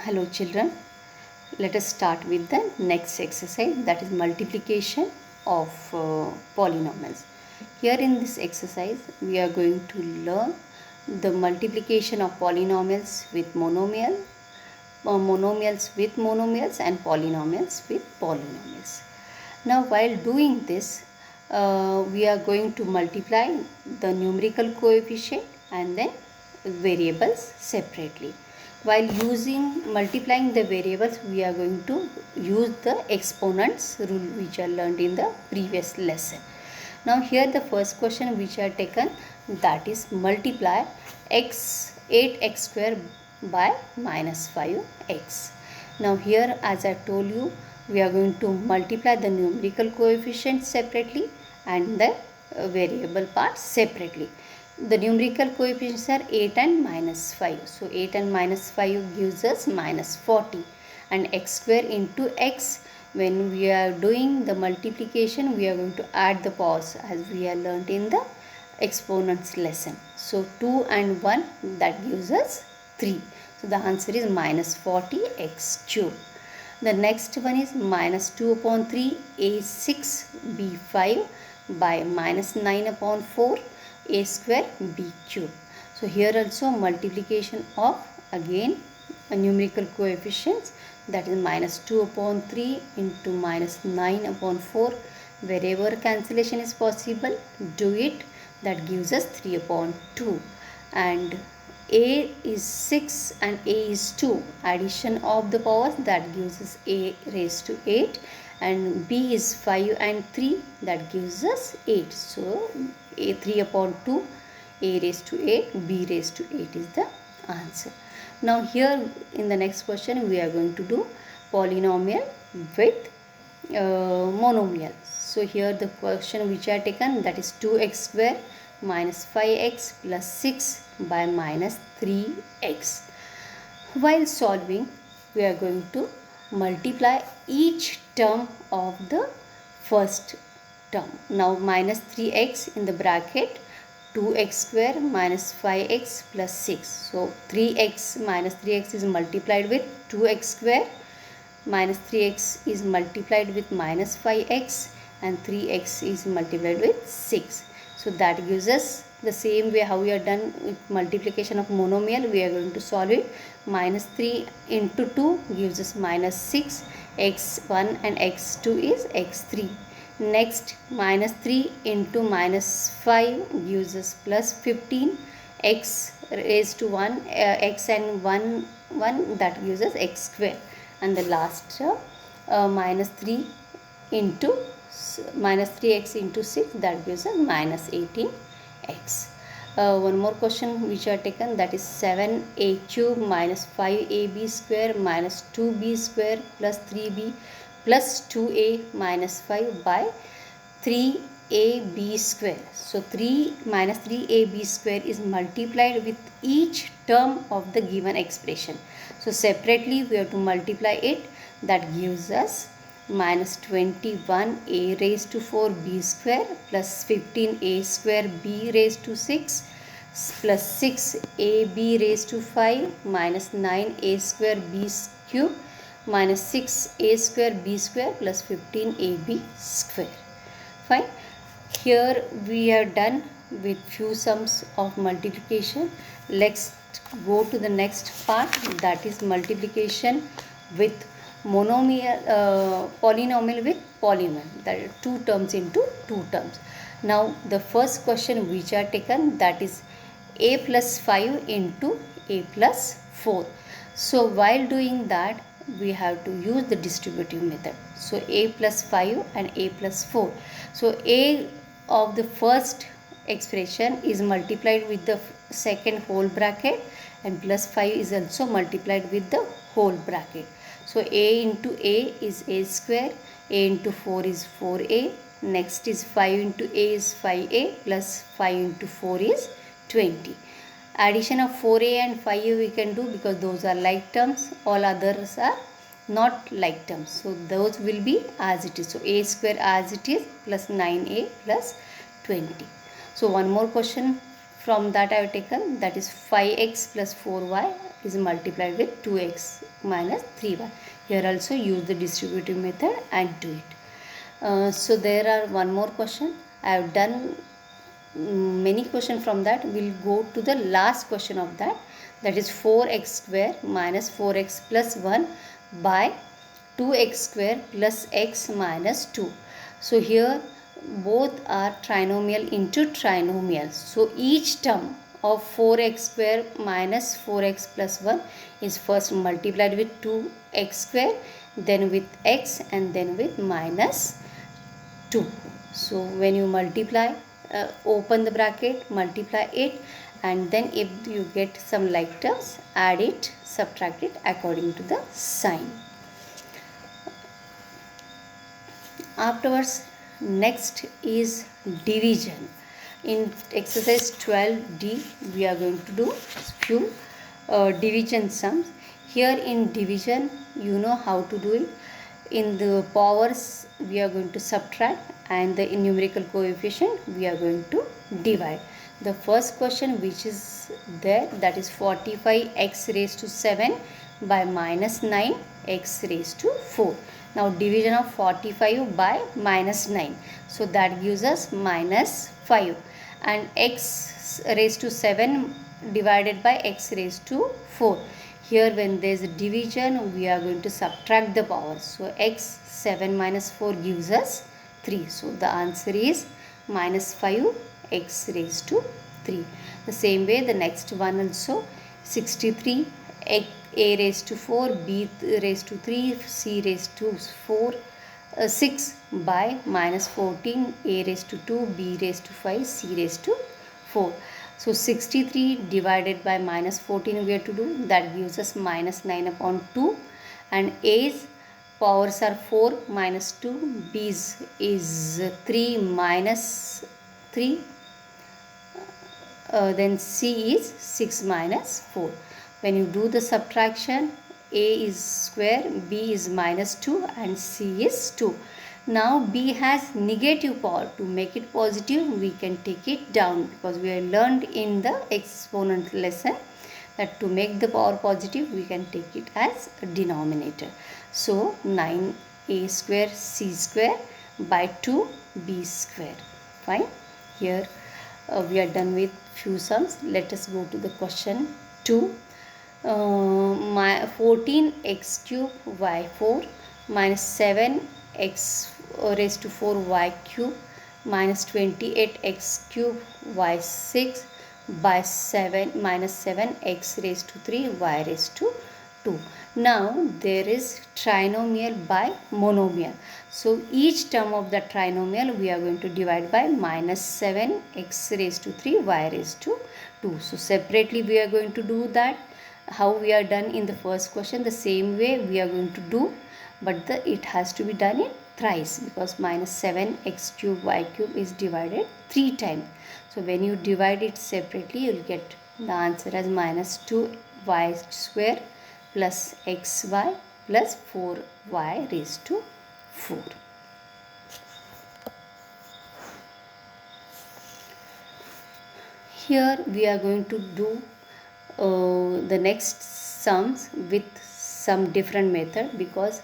Hello children, let us start with the next exercise, that is multiplication of polynomials. Here in this exercise we are going to learn the multiplication of polynomials with monomials with monomials and polynomials with polynomials. Now while doing this we are going to multiply the numerical coefficient and then variables separately. While multiplying the variables, we are going to use the exponents rule which are learned in the previous lesson. Now here the first question which I taken, that is multiply 8x square by minus 5x. Now here, as I told you, we are going to multiply the numerical coefficient separately and the variable part separately. The numerical coefficients are 8 and minus 5. So 8 and minus 5 gives us minus 40, and x square into x. When we are doing the multiplication, we are going to add the powers as we are learnt in the exponents lesson. So 2 and 1, that gives us 3. So the answer is minus 40 x cube. The next one is minus 2 upon 3 a6 b5 by minus 9 upon 4 a square b cube. So here also multiplication of again a numerical coefficients, that is minus 2 upon 3 into minus 9 upon 4. Wherever cancellation is possible, do it. That gives us 3 upon 2. And a is 6 and a is 2. Addition of the powers, that gives us a raised to 8. And b is 5 and 3, that gives us 8. So a 3 upon 2, a raised to 8, b raised to 8 is the answer. Now here in the next question we are going to do polynomial with monomial. So here the question which I taken, that is 2x square minus 5x plus 6 by minus 3x. While solving, we are going to multiply each term of the first term. Now minus 3x in the bracket, 2x square minus 5x plus 6. So 3x minus 3x is multiplied with 2x square, minus 3x is multiplied with minus 5x, and 3x is multiplied with 6. So that gives us the same way how we are done with multiplication of monomial. We are going to solve it. Minus 3 into 2 gives us minus 6, x1 and x2 is x3. Next, minus 3 into minus 5 gives us plus 15, x raised to 1, x and 1, that gives us x square. And the last term, minus 3 into minus 3x into 6, that gives us minus 18x. One more question which are taken, that is 7a cube minus 5ab square minus 2b square plus 3b plus 2a minus 5 by 3ab square. So 3 minus 3ab square is multiplied with each term of the given expression. So separately we have to multiply it. That gives us minus 21a raised to 4b square plus 15a square b raised to 6 plus 6ab raised to 5 minus 9a square b cube minus 6a square b square plus 15ab square. Fine. Here we are done with few sums of multiplication. Let's go to the next part, that is multiplication with polynomial with polynomial, that is two terms into two terms. Now the first question which are taken, that is a plus 5 into a plus 4. So while doing that, we have to use the distributive method. So a plus 5 and a plus 4. So a of the first expression is multiplied with the second whole bracket, and plus 5 is also multiplied with the whole bracket. So a into a is a square, a into 4 is 4a, next is 5 into a is 5a plus 5 into 4 is 20. Addition of 4a and 5a we can do because those are like terms, all others are not like terms. So those will be as it is. So a square as it is plus 9a plus 20. So one more question from that I have taken, that is 5x plus 4y is multiplied with 2x minus 3y. Here also use the distributive method and do it. So there are one more question. I have done many questions from that. We'll go to the last question of that. That is 4x square minus 4x plus 1 by 2x square plus x minus 2. So here both are trinomial into trinomial. So each term of 4x square minus 4x plus 1 is first multiplied with 2x square, then with x, and then with minus 2. So when you multiply, open the bracket, multiply it, and then if you get some like terms, add it, subtract it according to the sign. Afterwards, next is division. In exercise 12D, we are going to do few division sums. Here in division, you know how to do it. In the powers, we are going to subtract, and the numerical coefficient, we are going to divide. The first question which is there, that is 45x raised to 7 by minus 9x raised to 4. Now division of 45 by minus 9. So that gives us minus 5. And x raised to 7 divided by x raised to 4. Here when there is a division, we are going to subtract the powers. So x 7 minus 4 gives us 3. So the answer is minus 5 x raised to 3. The same way the next one also, 63 a raised to 4, b raised to 3, c raised to 4, 6 by minus 14, a raised to 2, b raised to 5, c raised to 4. So 63 divided by minus 14 we have to do. That gives us minus 9 upon 2. And a's powers are 4 minus 2, b's is 3 minus 3. Then c is 6 minus 4. When you do the subtraction, a is square, b is minus 2, and c is 2. Now b has negative power. To make it positive, we can take it down, because we have learned in the exponent lesson that to make the power positive, we can take it as a denominator. So 9a square c square by 2b square. Fine. Here we are done with few sums. Let us go to the question 2. 14x cube y4 minus 7x raised to 4 y cube minus 28x cube y6 by 7 minus 7x raised to 3 y raised to 2. Now there is trinomial by monomial. So each term of the trinomial we are going to divide by minus 7x raised to 3 y raised to 2. So separately we are going to do that. How we are done in the first question, the same way we are going to do, but it has to be done in thrice, because minus 7x cube y cube is divided 3 times. So when you divide it separately, you will get the answer as minus 2y square plus xy plus 4y raised to 4. Here we are going to do the next sums with some different method, because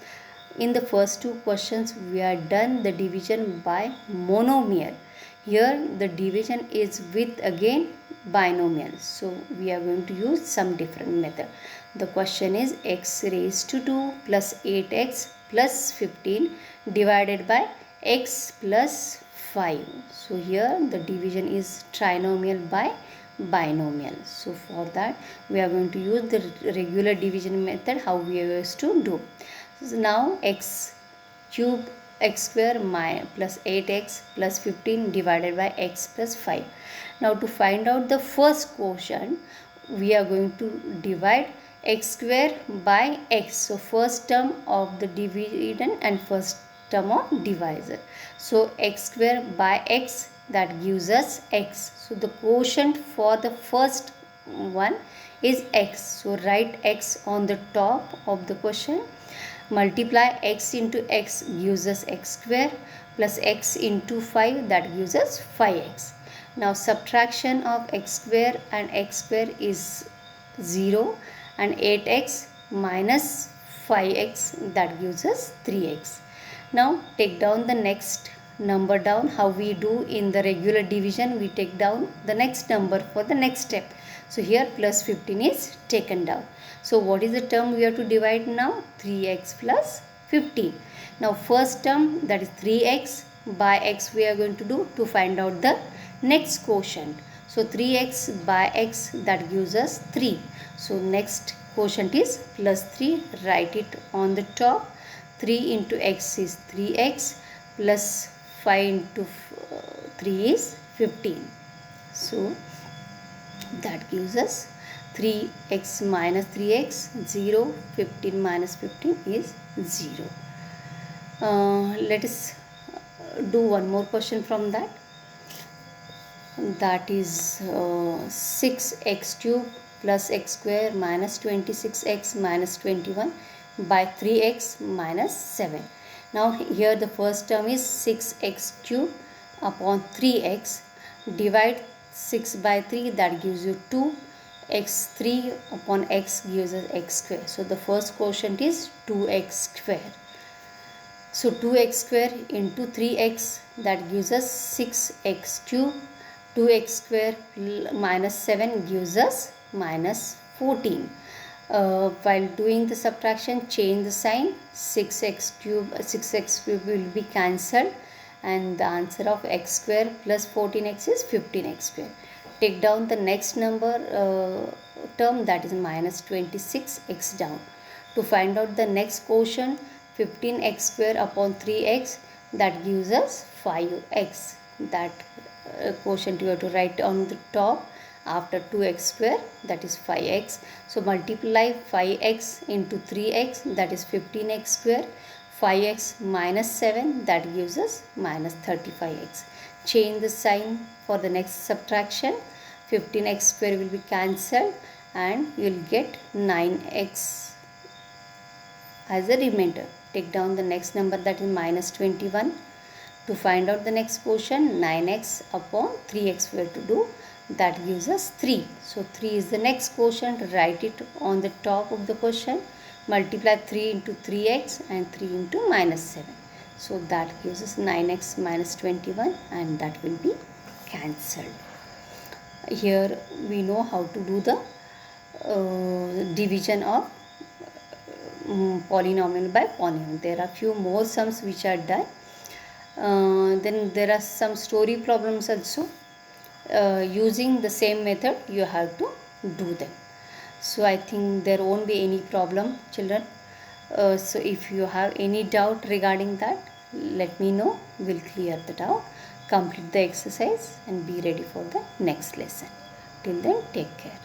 in the first two questions we are done the division by monomial. Here the division is with again binomial. So we are going to use some different method. The question is x raised to 2 plus 8x plus 15 divided by x plus 5. So here the division is trinomial by binomial. So for that we are going to use the regular division method, how we used to do. So now x cube x square plus 8x plus 15 divided by x plus 5. Now to find out the first quotient, we are going to divide x square by x. So first term of the dividend and first term of divisor. So x square by x, that gives us x. So the quotient for the first one is x. So write x on the top of the question. Multiply x into x gives us x square plus x into 5, that gives us 5x. Now subtraction of x square and x square is 0, and 8x minus 5x, that gives us 3x. Now take down the next number down. How we do in the regular division, we take down the next number for the next step. So here plus 15 is taken down. So what is the term we have to divide now? 3x plus 15. Now first term, that is 3x, by x we are going to do to find out the next quotient. So 3x by x, that gives us 3. So next quotient is plus 3. Write it on the top. 3 into x is 3x, plus 5 into 3 is 15. So that gives us 3x minus 3x, 0. 15 minus 15 is 0. Let us do one more question from that. That is 6x cube plus x square minus 26x minus 21 by 3x minus 7. Now here the first term is 6x cube upon 3x. Divide 6 by 3, that gives you 2. x 3 upon x gives us x square. So the first quotient is 2x square. So 2x square into 3x, that gives us 6x cube. 2x square minus 7 gives us minus 14. While doing the subtraction, change the sign. 6x cube will be cancelled, and the answer of x square plus 14x is 15x square. Take down the next number term, that is minus 26x down. To find out the next quotient, 15x square upon 3x, that gives us 5x. That quotient you have to write on the top after 2x square, that is 5x. So multiply 5x into 3x, that is 15x square. 5x minus 7, that gives us minus 35x. Change the sign for the next subtraction. 15x square will be cancelled, and you will get 9x as a remainder. Take down the next number, that is minus 21. To find out the next quotient, 9x upon 3x we have to do, that gives us 3. So 3 is the next quotient. Write it on the top of the question. Multiply 3 into 3x and 3 into minus 7. So that gives us 9x minus 21, and that will be cancelled. Here we know how to do the division of polynomial by polynomial. There are few more sums which are done. Then there are some story problems also. Using the same method you have to do them. So I think there won't be any problem, children. So if you have any doubt regarding that, let me know. We'll clear the doubt. Complete the exercise and be ready for the next lesson. Till then, take care.